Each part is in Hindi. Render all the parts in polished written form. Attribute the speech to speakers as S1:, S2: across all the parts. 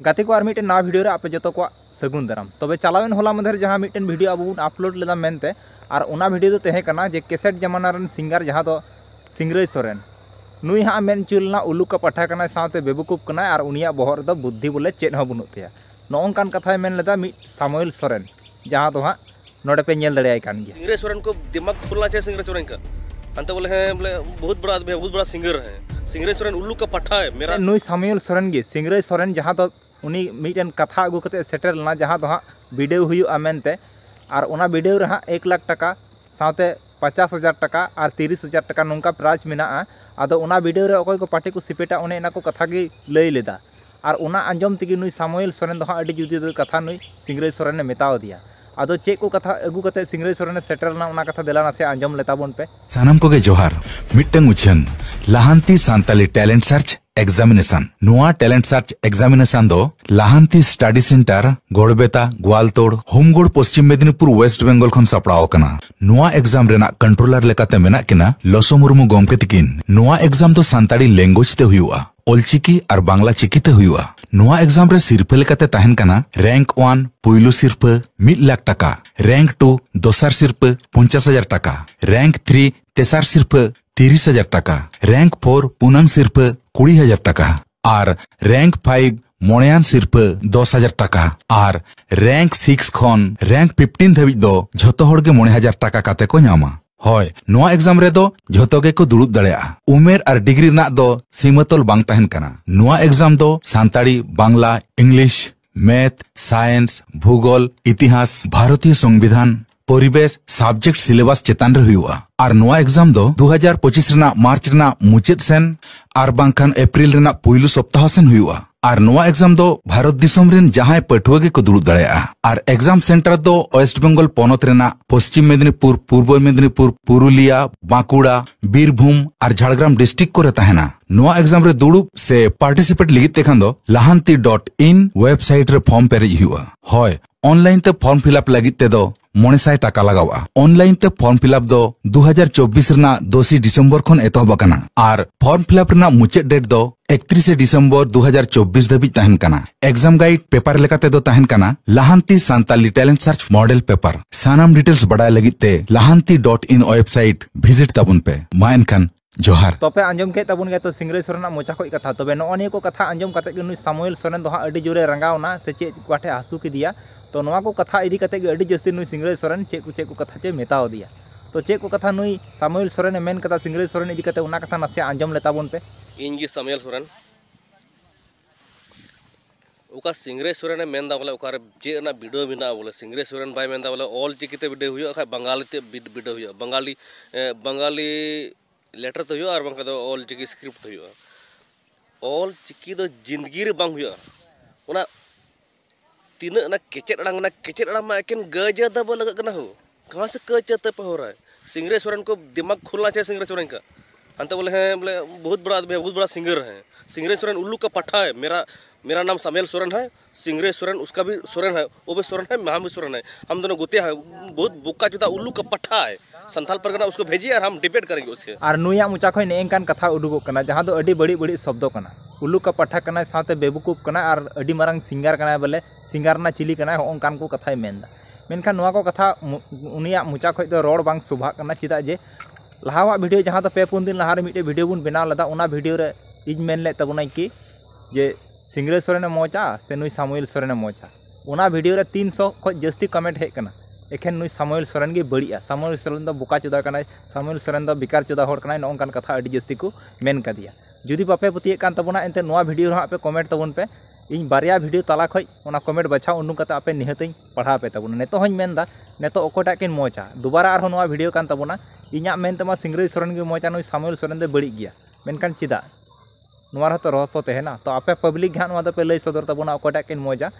S1: गाते को आर मिट्टन नवा भिडियो रे आपे जतो को सगुन दाराम तबे चलावेन होला मधर जहां मिट्टन भिडियो अब बुन अपलोड लेदा मेनते और उना भिडियो दो तहे कना जे कैसेट जमाना रन सिंगर जहां दो सिंगरई सोरेन नुई हां मेन चुलना उल्लू का पाठा कना साथे बेबुकुप कना और उनिया बहर दो बुद्धि बोले चेद हो बुनुत तया नोंकान कथा मेन लेदा मि सामुएल सोरेन जहां दो हां नोडे पे नेल दड़े कान गया
S2: सिंगरई सोरेन को दिमाग खुलना चाहिए सिंगरई सोरेन का अंत बोले हैं बोले बहुत बड़ा सिंगर है सिंगरई सोरेन उल्लू का पाठा है मेरा
S1: नुई सामुएल सोरेन गे सिंगरई सोरेन जहां दो उनी मिटन कथा अगू कते सेटल ना जहां दो हां वीडियो हुयुआ मेनते और उना वीडियो रे हां 1 लाख टका साथे 50,000 टका और 30,000 टका नोंका प्राइज मेना आदो उना वीडियो रे अकोय को पार्टी को सिपेटा उने इना को कथा गे लई लेदा और उना अंजम तिगी नुई सामुएल सोरेन दो हां अडी जुदी कथा नुई सिंगरई सोरेन ने मेताव दिया आदो चेक को कथा अगू कते सिंगरई सोरेन सेटल ना उना कथा देला से अंजम लेता बोन पे
S3: सानाम को गे जोहार मिट्टंग उछन लाहांती सांताली टैलेंट सर्च एग्जामिनेशन नुआ टैलेंट सर्च एग्जामिनेशन दो लाहांती स्टडी सेंटर गोड़बेता ग्वालतोड़ होमगोड़ पश्चिम मेदिनीपुर वेस्ट बेंगल खन सपड़ाव कना नुआ एग्जाम रेना कंट्रोलर लेकाते मेना किना लसो मुर्मू गोमके तकिन नुआ एग्जाम दो सांताली लैंग्वेज ते हुयुआ ओलचिकी और बांग्ला चिकी ते हुयुआ नुआ एग्जाम रे सिरपे लेकाते तहन कना रैंक 1 पुइलु सिरपे 1 लाख टका रैंक 2 दोसर सिरपे 50,000 टका रैंक 3 तेसर सिरपे 30,000 टका रैंक 4 पुनंग सिरपे 20,000 टका और रैंक 5 मोणयान सिरपे 10,000 टका और रैंक 6 खन रैंक 15 धाबी दो झतो होड़ गे 9,000 टका काते को नामा होय नोआ एग्जाम रे दो झतो गे को दुड़ुब दड़ेया उमेर और डिग्री ना दो सीमातल बांग तहन कना नोआ एग्जाम दो सांताड़ी बांग्ला इंग्लिश मैथ साइंस भूगोल इतिहास भारतीय संविधान परिवेश सब्जेक्ट सिलेबस चेतान रे हुआ और नोआ एग्जाम दो 2025 रेना मार्च रेना मुचाद सेन और बांखान अप्रैल रेना पुइलु सप्ताह सेन हुआ और नोआ एग्जाम दो भारत दिसम रेन जहां पठुआ गे को दुड़ुब दड़ेया और एग्जाम सेंटर दो वेस्ट बेंगल पोनत रेना पश्चिम मेदिनीपुर पूर्व मेदिनीपुर पुरुलिया बांकुड़ा बीरभूम और झाड़ग्राम डिस्ट्रिक्ट को तहना नोआ एग्जाम रे दुड़ुब से पार्टिसिपेट लिगित तेखान दो lahanti.in वेबसाइट रे फॉर्म पेरेज हुआ होय ऑनलाइन ते फॉर्म फिलअप लगित ते दो 900 टाका लगावा ऑनलाइन ते फॉर्म फिलअप दो 2024 रेना 2 दिसंबर खन एतहब कना और फॉर्म फिलअप रेना मुचाद डेट दो 31 दिसंबर 2024 धाबी तहन कना एग्जाम गाइड पेपर लेकाते दो तहन कना लाहांती Santali talent search model paper सानाम डिटेल्स बड़ाय लगित ते lahanti.in वेबसाइट विजिट ताबुन पे मायन खान जोहार तोपे अंजम के ताबुन गे तो सिंगरई सोरेन मोचा खोई कथा तबे नोनी को कथा अंजम काते गे नुई सामुएल सोरेन दो हां अडी जोरे रंगावना से चे काठे हासु की दिया तो नोआ को कथा इदी कते गे अडी जस्ती नुई सिंगरई सोरेन चे को कथा चे मेताव दिया तो चे को कथा नुई सामुएल सोरेन मेन कथा सिंगरई सोरेन इदी कते उना कथा नसे अंजम लेता बोन पे
S2: इंगी सामुएल सोरेन उका सिंगरई सोरेन मेनदा बोले उका जे ना वीडियो बिना बोले सिंगरई सोरेन बाय मेनदा बोले ऑल चिकिते वीडियो हुयो खा बंगाली ते वीडियो हुयो बंगाली लेटर तो हुयो और बंका दो ऑल चिकी स्क्रिप्ट तो हुयो ऑल चिकी दो जिंदगी रे बांग हुयो उना तीन ना केचेट अड़ांग मा एकेन गज दा बो लगा हो कहां से कच ते पे हो रहा है सिंगरई सोरेन को दिमाग खुलना चाहिए सिंगरई सोरेन का अंत बोले हैं बोले बहुत बड़ा सिंगर है सिंगरई सोरेन उल्लू का पाठा है मेरा नाम सामुएल सोरेन है सिंगरई सोरेन उसका भी सोरेन है वो भी सोरेन है हम भी सोरेन है हम दोनों गुते हैं बहुत बुक्का जुदा उल्लू का पट्टा है संथाल परगना उसको भेजिए और हम डिबेट करेंगे उससे
S1: और नुया मुचा खय नेंकान कथा उडुगो कना जहां दो अडी बड़ी बड़ी शब्द कना उल्लू का पट्टा कना साथे बेबुकुप कना और अडी मारंग सिंगर कना बोले सिंगर ना चिली कना होंकान को कथाय मेनदा मेनखान नुआ को कथा उनिया मुचा खय दो रोड बांग सुभा कना चिदा जे लाहावा वीडियो जहां दो 5-4 दिन लहारे मिटे वीडियो बुन बनाव लदा उना वीडियो रे इज मेन ले तबुनाई कि जे सिंगरई सोरेन मोचा से नुई सामुएल सोरेन मोचा उना वीडियो रे 300 खय जस्ती कमेंट हेज कना एखेन नुई सामुएल सोरेन गे बड़िया सामुएल सोरेन दो बुका चुदा कना सामुएल सोरेन दो बिकार चुदा होड़ कना नोंकान कथा अडी जस्ती को मेन कदिया जुदी बापे पतिये कान तबुना एनते नोआ वीडियो रे आपे कमेंट तबुन पे इन बारिया वीडियो तला खय ओना कमेंट बछाव उन्नु कता आपे निहतई पढ़ा पे तबुना नेतो हई मेनदा नेतो ओकोटा किन मोचा दुबारा आर नोआ वीडियो कान तबुना इन्या मेन तमा सिंगरई सोरेन गे मोचा नुई सामुएल सोरेन दे बड़ी गया मेनकान चिदा नोआ तो रहस्य तहना तो आपे पब्लिक घान नोआ पे लई सदर तबुना ओकोटा किन मोजा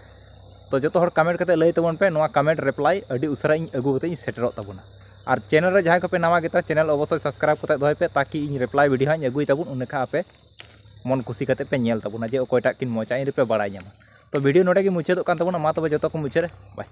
S1: तो जो हर कमेंट करते लई तबुन पे नोआ कमेंट रिप्लाई अडी उसरा इन अगु कते सेटरो तबुना और चैनल रे जहां को पे नवा गेता चैनल अवश्य सब्सक्राइब करते दोय पे ताकि इन रिप्लाई वीडियो हां अगुई तबुन उनका आपे मन खुशी करते पे नेल तबुना जे ओकोटा किन मोचा इन रे पे बड़ाई जामा तो वीडियो नोडे के मुचाद कान तबुना मा तबे जतो को मुचाद बाय।